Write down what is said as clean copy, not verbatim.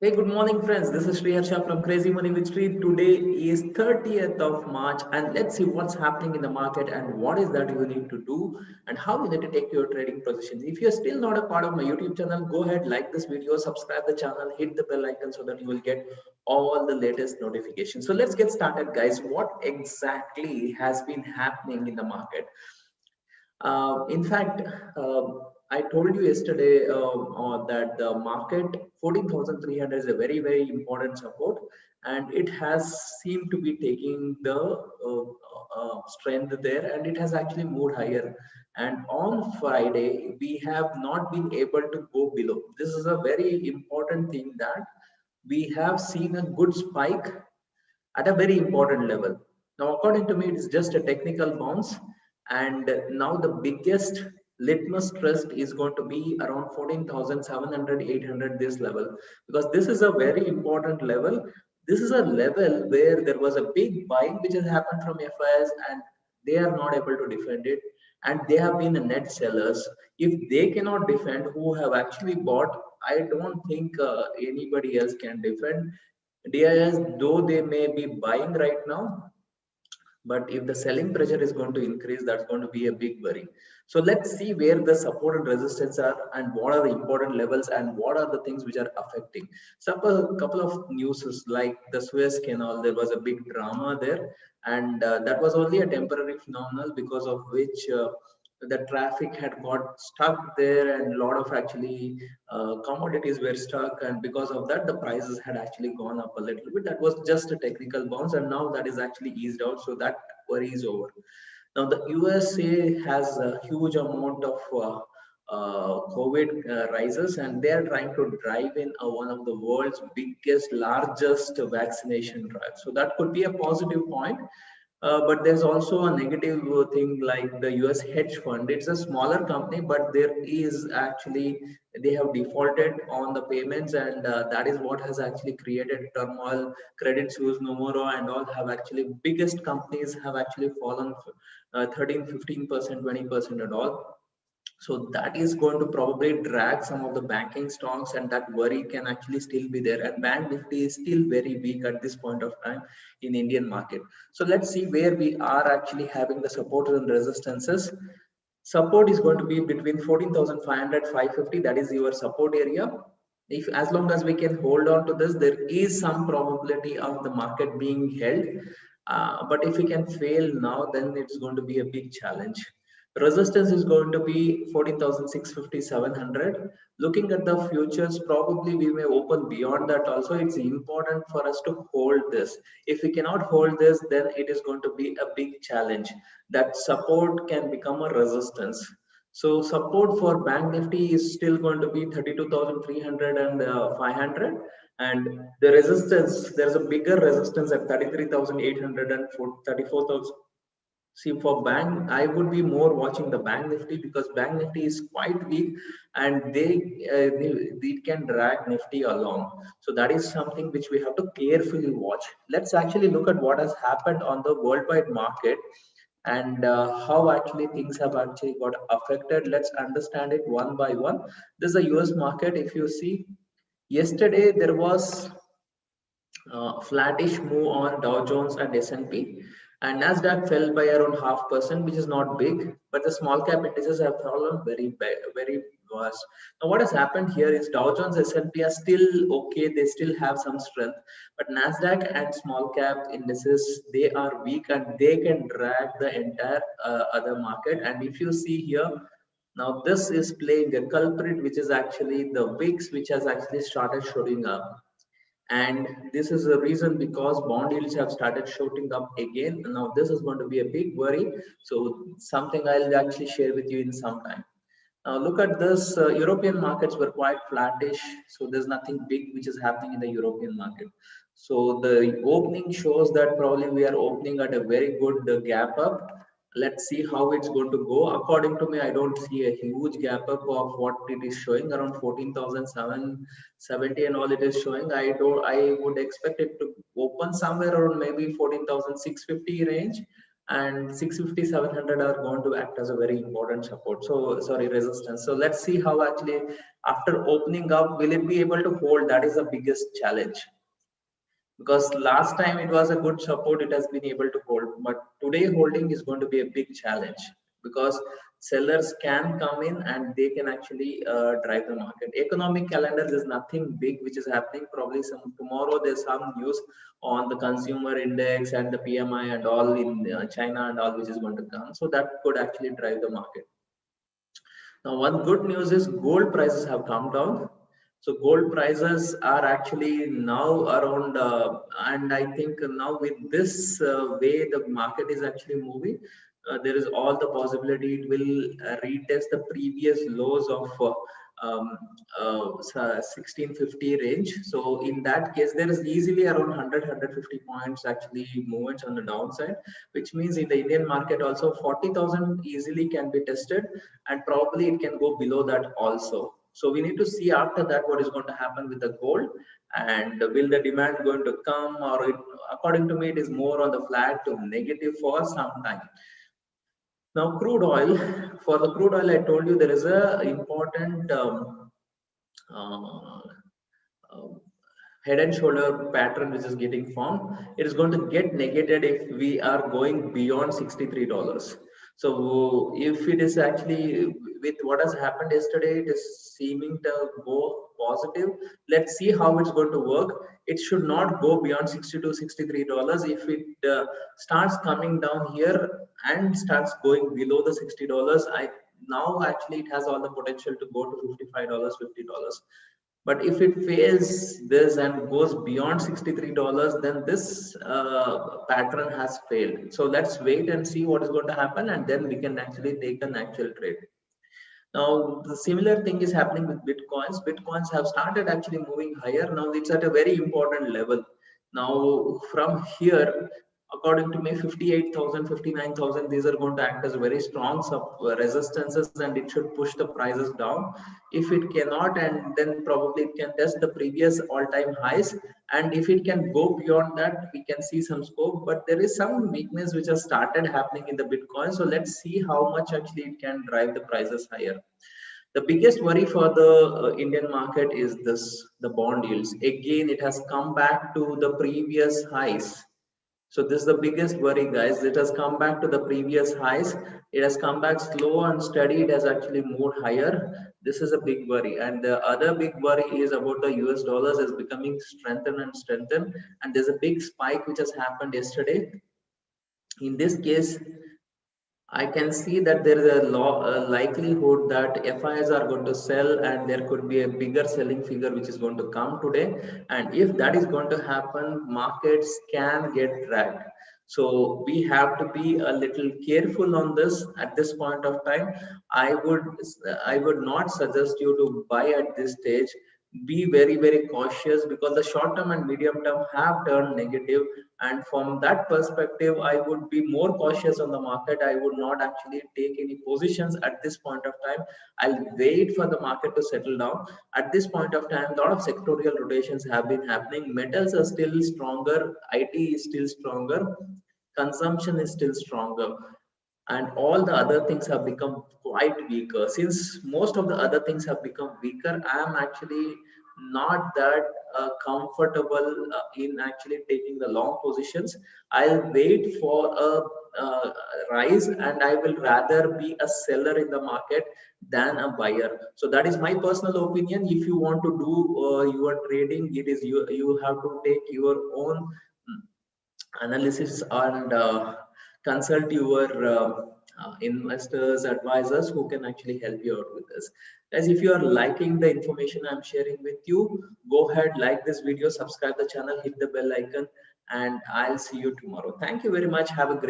Hey, good morning, friends. This is Sri Harsha from Crazy Money with Sri. Today is 30th of March, and let's see what's happening in the market and what is that you need to do and how you need to take your trading positions. If you're still not a part of my YouTube channel, go ahead, like this video, subscribe the channel, hit the bell icon so that you will get all the latest notifications. So let's get started, guys. What exactly has been happening in the market? In fact, I told you yesterday that the market 14,300 is a very, very important support, and it has seemed to be taking the strength there, and it has actually moved higher. And on Friday, we have not been able to go below. This is a very important thing that we have seen a good spike at a very important level. Now, according to me, it is just a technical bounce, and now the biggest litmus test is going to be around 14,700, 800 this level, because this is a very important level. This is a level where there was a big buying which has happened from FIs, and they are not able to defend it, and they have been the net sellers. If they cannot defend, who have actually bought, I don't think anybody else can defend. DIS, though they may be buying right now, but if the selling pressure is going to increase, that's going to be a big worry. So let's see where the support and resistance are, and what are the important levels, and what are the things which are affecting. So a couple of news is like the Suez Canal. There was a big drama there, and that was only a temporary phenomenon, because of which the traffic had got stuck there, and a lot of actually commodities were stuck, and because of that the prices had actually gone up a little bit. That was just a technical bounce, and now that is actually eased out, so that worry is over. Now the USA has a huge amount of COVID rises, and they are trying to drive in one of the world's biggest, largest vaccination drives. So that could be a positive point. But there's also a negative thing like the US hedge fund. It's a smaller company, but there is actually, they have defaulted on the payments, and that is what has actually created turmoil. Credit Suisse, Nomura, and all have actually, biggest companies have actually fallen 13, 15%, 20% and all. So that is going to probably drag some of the banking stocks, and that worry can actually still be there. And Bank Nifty is still very weak at this point of time in Indian market. So let's see where we are actually having the supports and resistances. Support is going to be between 14,500, 550. That is your support area. If, as long as we can hold on to this, there is some probability of the market being held. But if we can fail now, then it's going to be a big challenge. Resistance is going to be 14,650, 700. Looking at the futures, probably we may open beyond that also. It's important for us to hold this. If we cannot hold this, then it is going to be a big challenge. That support can become a resistance. So support for Bank Nifty is still going to be 32,300 and 500. And the resistance, there's a bigger resistance at 33,800 and 34,000. See, for bank, I would be more watching the Bank Nifty, because Bank Nifty is quite weak, and they can drag Nifty along. So that is something which we have to carefully watch. Let's actually look at what has happened on the worldwide market, and how actually things have actually got affected. Let's understand it one by one. This is a US market. If you see, yesterday there was flattish move on Dow Jones and S&P, and Nasdaq fell by around 0.5%, which is not big, but the small cap indices have fallen very vast. Now, what has happened here is Dow Jones, S&P are still okay; they still have some strength, but Nasdaq and small cap indices, they are weak, and they can drag the entire other market. And if you see here, now this is playing a culprit, which is actually the VIX, which has actually started showing up. And this is the reason, because bond yields have started shooting up again. Now this is going to be a big worry, so something I'll actually share with you in some time. Now look at this. European markets were quite flattish, so there's nothing big which is happening in the European market. So the opening shows that probably we are opening at a very good gap up. Let's see how it's going to go. According to me, I don't see a huge gap up of what it is showing, around 14,770 and all it is showing. I would expect it to open somewhere around maybe 14,650 range, and 650 700 are going to act as a very important support, so sorry, resistance. So let's see how actually after opening up will it be able to hold. That is the biggest challenge, because last time it was a good support, it has been able to hold, but today holding is going to be a big challenge, because sellers can come in and they can actually drive the market. Economic calendar, there's nothing big which is happening. Probably some tomorrow there's some news on the consumer index and the PMI and all in China and all, which is going to come, so that could actually drive the market. Now, one good news is gold prices have come down. So gold prices are actually now around, and I think now with this way the market is actually moving, there is all the possibility it will retest the previous lows of um, 1650 range. So in that case, there is easily around 100 points actually movements on the downside, which means in the Indian market also 40,000 easily can be tested, and probably it can go below that also. So we need to see after that what is going to happen with the gold, and will the demand going to come, or it, according to me, it is more on the flat to negative for some time. Now, crude oil. For the crude oil, I told you there is a important uh, uh, head and shoulder pattern which is getting formed. It is going to get negated if we are going beyond $63. So if it is actually with what has happened yesterday, it is seeming to go positive. Let's see how it's going to work. It should not go beyond $62 $63. If it starts coming down here and starts going below the $60, I now actually it has all the potential to go to $55 $50. But if it fails this and goes beyond $63, then this pattern has failed. So let's wait and see what is going to happen, and then we can actually take an actual trade. Now, the similar thing is happening with Bitcoins. Bitcoins have started actually moving higher. Now, it's at a very important level. Now, from here, according to me, 58,000, 59,000, these are going to act as very strong resistances, and it should push the prices down. If it cannot, and then probably it can test the previous all-time highs. And if it can go beyond that, we can see some scope. But there is some weakness which has started happening in the Bitcoin. So let's see how much actually it can drive the prices higher. The biggest worry for the Indian market is this, the bond yields. Again, it has come back to the previous highs. So this is the biggest worry, guys. It has come back to the previous highs. It has come back slow and steady. It has actually moved higher. This is a big worry. And the other big worry is about the US dollars is becoming strengthened and strengthened. And there's a big spike which has happened yesterday. In this case, I can see that there is a likelihood that FIs are going to sell, and there could be a bigger selling figure which is going to come today. And if that is going to happen, markets can get dragged. So we have to be a little careful on this at this point of time. I would not suggest you to buy at this stage. Be very cautious, because the short term and medium term have turned negative, and from that perspective I would be more cautious on the market. I would not actually take any positions at this point of time. I'll wait for the market to settle down. At this point of time, a lot of sectorial rotations have been happening. Metals are still stronger, IT is still stronger, consumption is still stronger, and all the other things have become quite weaker. Since most of the other things have become weaker, I am actually not that comfortable in actually taking the long positions. I'll wait for a uh, rise, and I will rather be a seller in the market than a buyer. So that is my personal opinion. If you want to do your trading, it is you have to take your own analysis, and consult your investors, advisors who can actually help you out with this. Guys, if you are liking the information I'm sharing with you, go ahead, like this video, subscribe the channel, hit the bell icon, and I'll see you tomorrow. Thank you very much. Have a great